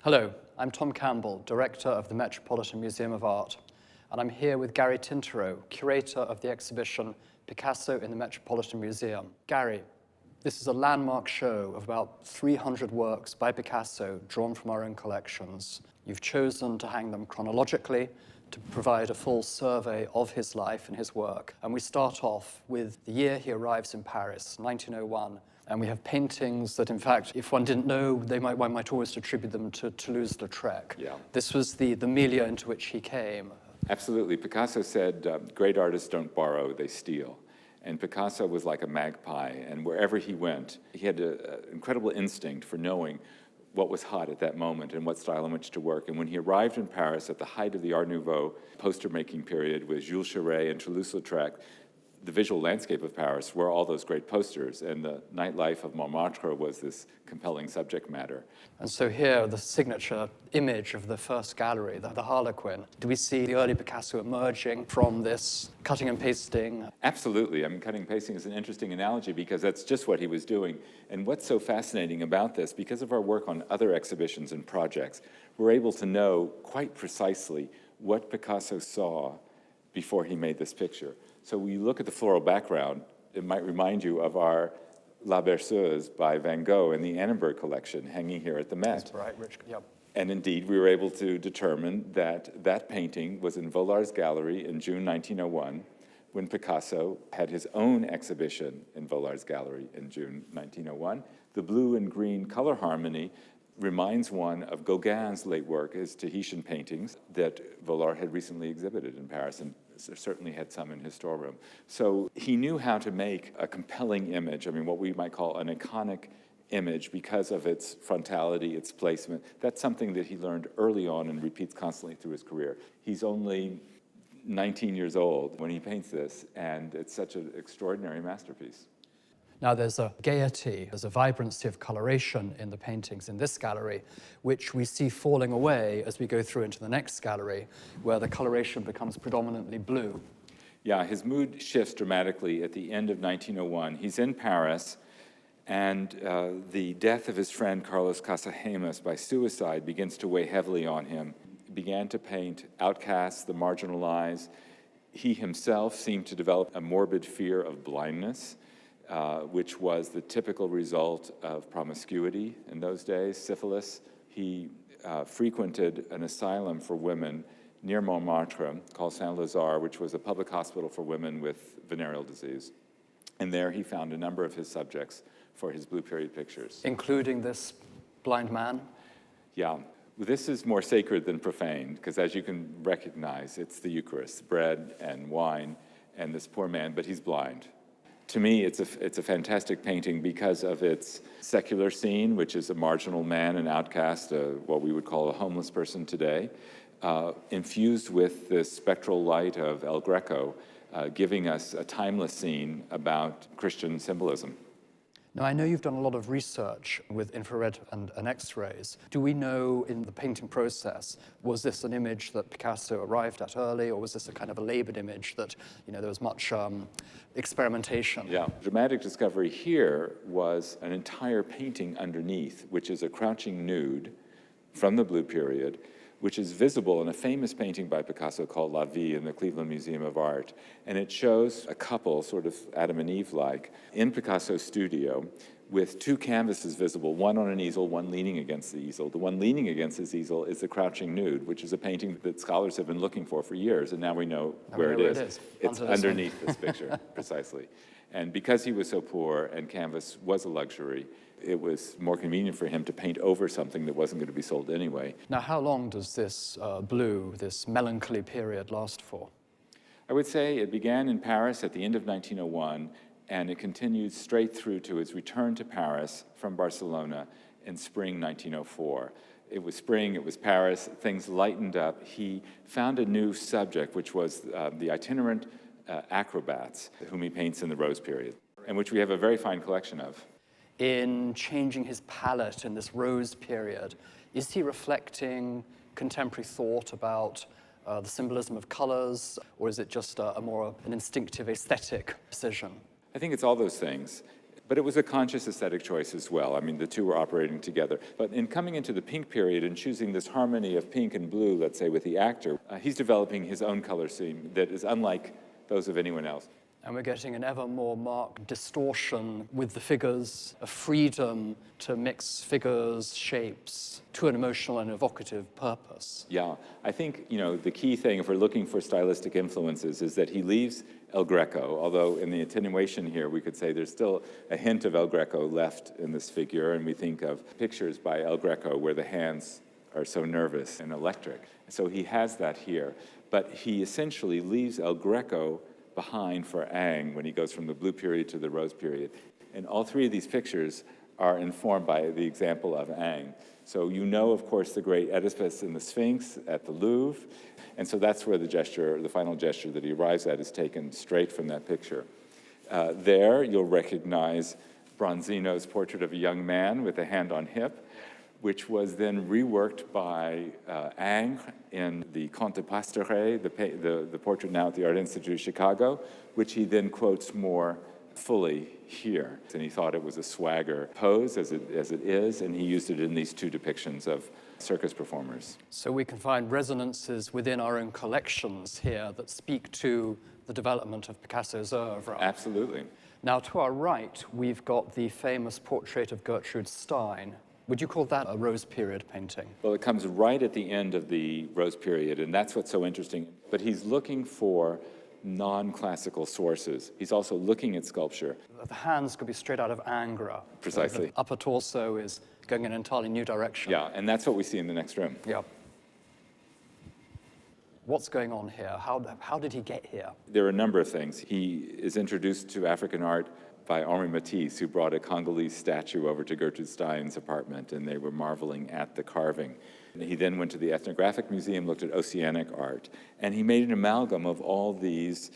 Hello, I'm Tom Campbell, Director of the Metropolitan Museum of Art, and I'm here with Gary Tintereau, Curator of the exhibition Picasso in the Metropolitan Museum. Gary, this is a landmark show of about 300 works by Picasso drawn from our own collections. You've chosen to hang them chronologically to provide a full survey of his life and his work. And we start off with the year he arrives in Paris, 1901. And we have paintings that, in fact, if one didn't know, one might always attribute them to Toulouse-Lautrec. Yeah. This was the milieu into which he came. Absolutely. Picasso said, great artists don't borrow, they steal. And Picasso was like a magpie, and wherever he went, he had an incredible instinct for knowing what was hot at that moment and what style in which to work. And when he arrived in Paris at the height of the Art Nouveau poster-making period with Jules Chéret and Toulouse-Lautrec, the visual landscape of Paris were all those great posters, and the nightlife of Montmartre was this compelling subject matter. And so here, the signature image of the first gallery, the harlequin. Do we see the early Picasso emerging from this cutting and pasting? Absolutely. I mean, cutting and pasting is an interesting analogy because that's just what he was doing. And what's so fascinating about this, because of our work on other exhibitions and projects, we're able to know quite precisely what Picasso saw before he made this picture. So when you look at the floral background, it might remind you of our La Berceuse by Van Gogh in the Annenberg collection hanging here at the Met. That's right, Rich. Yep. And indeed, we were able to determine that that painting was in Volar's gallery in June 1901, when Picasso had his own exhibition in Volar's gallery in June 1901. The blue and green color harmony reminds one of Gauguin's late work, his Tahitian paintings that Volar had recently exhibited in Paris, and certainly had some in his storeroom. So he knew how to make a compelling image, I mean, what we might call an iconic image because of its frontality, its placement. That's something that he learned early on and repeats constantly through his career. He's only 19 years old when he paints this, and it's such an extraordinary masterpiece. Now there's a gaiety, there's a vibrancy of coloration in the paintings in this gallery, which we see falling away as we go through into the next gallery, where the coloration becomes predominantly blue. Yeah, his mood shifts dramatically at the end of 1901. He's in Paris, and the death of his friend Carlos Casagemas by suicide begins to weigh heavily on him. He began to paint outcasts, the marginalized. He himself seemed to develop a morbid fear of blindness, which was the typical result of promiscuity in those days, syphilis. He frequented an asylum for women near Montmartre called Saint-Lazare, which was a public hospital for women with venereal disease. And there he found a number of his subjects for his Blue Period pictures. Including this blind man? Yeah. This is more sacred than profane, because as you can recognize, it's the Eucharist, bread and wine, and this poor man, but he's blind. To me, it's a fantastic painting because of its secular scene, which is a marginal man, an outcast, what we would call a homeless person today, infused with the spectral light of El Greco, giving us a timeless scene about Christian symbolism. Now, I know you've done a lot of research with infrared and X-rays. Do we know in the painting process, was this an image that Picasso arrived at early, or was this a kind of a labored image that, there was much experimentation? Yeah, dramatic discovery here was an entire painting underneath, which is a crouching nude from the Blue Period, which is visible in a famous painting by Picasso called La Vie in the Cleveland Museum of Art. And it shows a couple, sort of Adam and Eve-like, in Picasso's studio with two canvases visible, one on an easel, one leaning against the easel. The one leaning against his easel is the Crouching Nude, which is a painting that scholars have been looking for years, and now we know where it is. It's underneath this picture, precisely. And because he was so poor and canvas was a luxury, it was more convenient for him to paint over something that wasn't going to be sold anyway. Now, how long does this blue, this melancholy period last for? I would say it began in Paris at the end of 1901, and it continued straight through to his return to Paris from Barcelona in spring 1904. It was spring, it was Paris, things lightened up. He found a new subject, which was the itinerant acrobats, whom he paints in the Rose period, and which we have a very fine collection of. In changing his palette in this Rose period, is he reflecting contemporary thought about the symbolism of colors, or is it just an instinctive aesthetic decision? I think it's all those things. But it was a conscious aesthetic choice as well. I mean, the two were operating together. But in coming into the pink period and choosing this harmony of pink and blue, let's say, with the actor, he's developing his own color scheme that is unlike those of anyone else. And we're getting an ever more marked distortion with the figures, a freedom to mix figures, shapes, to an emotional and evocative purpose. Yeah, I think, the key thing, if we're looking for stylistic influences, is that he leaves El Greco, although in the attenuation here, we could say there's still a hint of El Greco left in this figure, and we think of pictures by El Greco where the hands are so nervous and electric. So he has that here, but he essentially leaves El Greco behind for Ang when he goes from the blue period to the rose period. And all three of these pictures are informed by the example of Ang. So of course, the great Oedipus and the Sphinx at the Louvre. And so that's where the final gesture that he arrives at is taken straight from that picture. There, you'll recognize Bronzino's portrait of a young man with a hand on hip, which was then reworked by Ingres in the Comte de Pastoret, the portrait now at the Art Institute of Chicago, which he then quotes more fully here. And he thought it was a swagger pose, as it is, and he used it in these two depictions of circus performers. So we can find resonances within our own collections here that speak to the development of Picasso's oeuvre. Absolutely. Now, to our right, we've got the famous portrait of Gertrude Stein. Would you call that a Rose period painting? Well, it comes right at the end of the Rose period, and that's what's so interesting. But he's looking for non-classical sources. He's also looking at sculpture. The hands could be straight out of Ingres. Precisely. The upper torso is going in an entirely new direction. Yeah, and that's what we see in the next room. Yeah. What's going on here? How did he get here? There are a number of things. He is introduced to African art by Henri Matisse, who brought a Congolese statue over to Gertrude Stein's apartment, and they were marveling at the carving. He then went to the Ethnographic Museum, looked at oceanic art, and he made an amalgam of all these,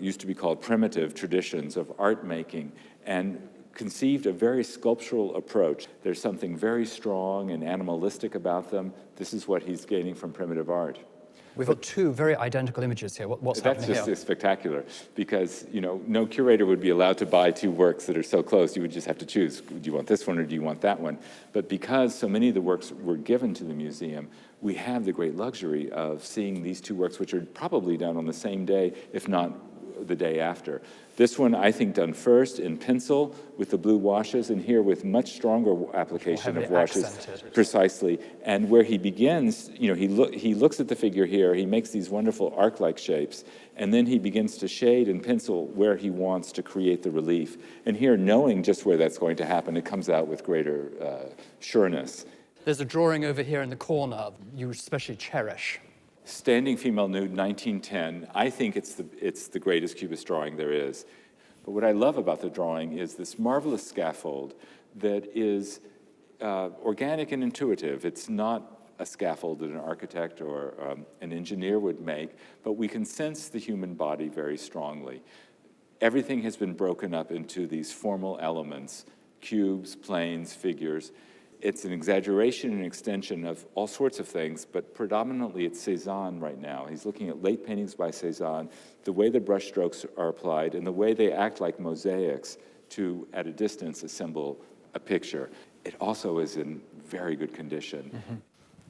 used to be called primitive traditions of art making, and conceived a very sculptural approach. There's something very strong and animalistic about them. This is what he's gaining from primitive art. We've got two very identical images here. What's happening here? That's just spectacular, because no curator would be allowed to buy two works that are so close. You would just have to choose. Do you want this one or do you want that one? But because so many of the works were given to the museum, we have the great luxury of seeing these two works, which are probably done on the same day, if not the day after. This one, I think, done first in pencil with the blue washes, and here with much stronger application of washes. Accented. Precisely. And where he begins, he looks at the figure here, he makes these wonderful arc-like shapes, and then he begins to shade in pencil where he wants to create the relief. And here, knowing just where that's going to happen, it comes out with greater sureness. There's a drawing over here in the corner you especially cherish. Standing Female Nude, 1910. I think it's the greatest cubist drawing there is. But what I love about the drawing is this marvelous scaffold that is organic and intuitive. It's not a scaffold that an architect or an engineer would make, but we can sense the human body very strongly. Everything has been broken up into these formal elements, cubes, planes, figures. It's an exaggeration and extension of all sorts of things, but predominantly it's Cézanne right now. He's looking at late paintings by Cézanne, the way the brushstrokes are applied, and the way they act like mosaics to, at a distance, assemble a picture. It also is in very good condition. Mm-hmm.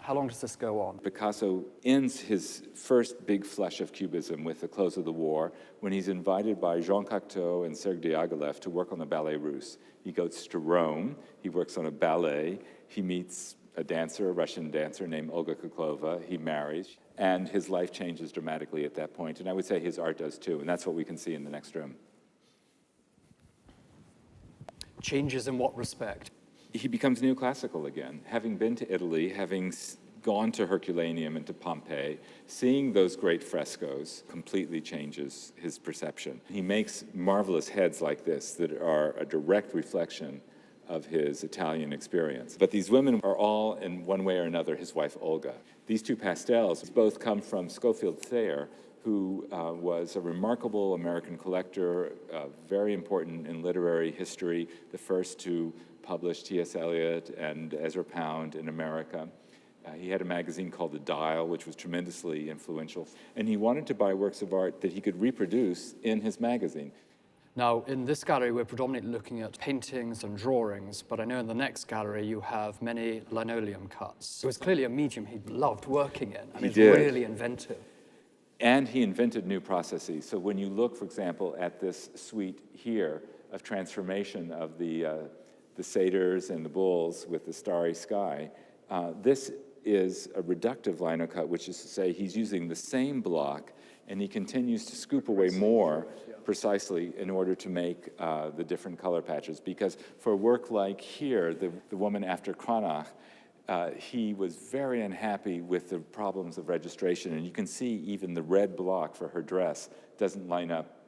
How long does this go on? Picasso ends his first big flush of cubism with the close of the war, when he's invited by Jean Cocteau and Serge Diaghilev to work on the Ballet Russe. He goes to Rome, he works on a ballet, he meets a dancer, a Russian dancer named Olga Koklova, he marries, and his life changes dramatically at that point. And I would say his art does too, and that's what we can see in the next room. Changes in what respect? He becomes neoclassical again. Having been to Italy, having gone to Herculaneum and to Pompeii, seeing those great frescoes completely changes his perception. He makes marvelous heads like this that are a direct reflection of his Italian experience. But these women are all, in one way or another, his wife Olga. These two pastels both come from Schofield Thayer, who was a remarkable American collector, very important in literary history, the first to publish T.S. Eliot and Ezra Pound in America. He had a magazine called The Dial, which was tremendously influential. And he wanted to buy works of art that he could reproduce in his magazine. Now, in this gallery, we're predominantly looking at paintings and drawings, but I know in the next gallery you have many linoleum cuts. It was clearly a medium he loved working in. I mean, it's really inventive. And he invented new processes. So when you look, for example, at this suite here of transformation of the satyrs and the bulls with the starry sky, this is a reductive lino cut, which is to say he's using the same block and he continues to scoop away more precisely in order to make the different color patches. Because for work like here, the woman after Cranach, he was very unhappy with the problems of registration. And you can see even the red block for her dress doesn't line up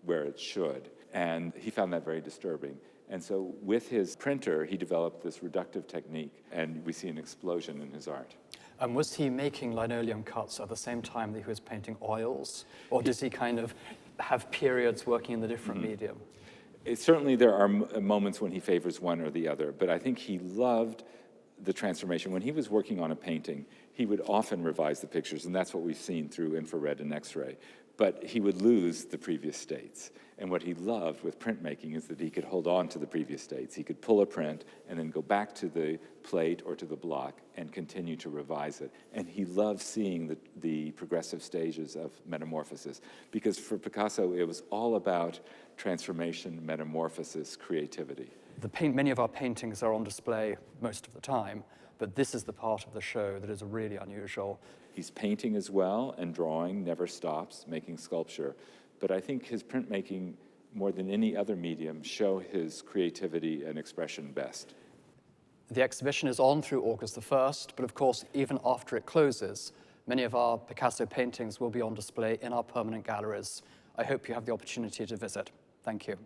where it should. And he found that very disturbing. And so with his printer, he developed this reductive technique, and we see an explosion in his art. And was he making linoleum cuts at the same time that he was painting oils? Or does he kind of have periods working in the different medium? Certainly there are moments when he favors one or the other, but I think he loved the transformation. When he was working on a painting, he would often revise the pictures, and that's what we've seen through infrared and X-ray. But he would lose the previous states. And what he loved with printmaking is that he could hold on to the previous states. He could pull a print and then go back to the plate or to the block and continue to revise it. And he loved seeing the progressive stages of metamorphosis, because for Picasso, it was all about transformation, metamorphosis, creativity. Many of our paintings are on display most of the time, but this is the part of the show that is really unusual. He's painting as well, and drawing, never stops, making sculpture. But I think his printmaking, more than any other medium, show his creativity and expression best. The exhibition is on through August the 1st, but of course, even after it closes, many of our Picasso paintings will be on display in our permanent galleries. I hope you have the opportunity to visit. Thank you.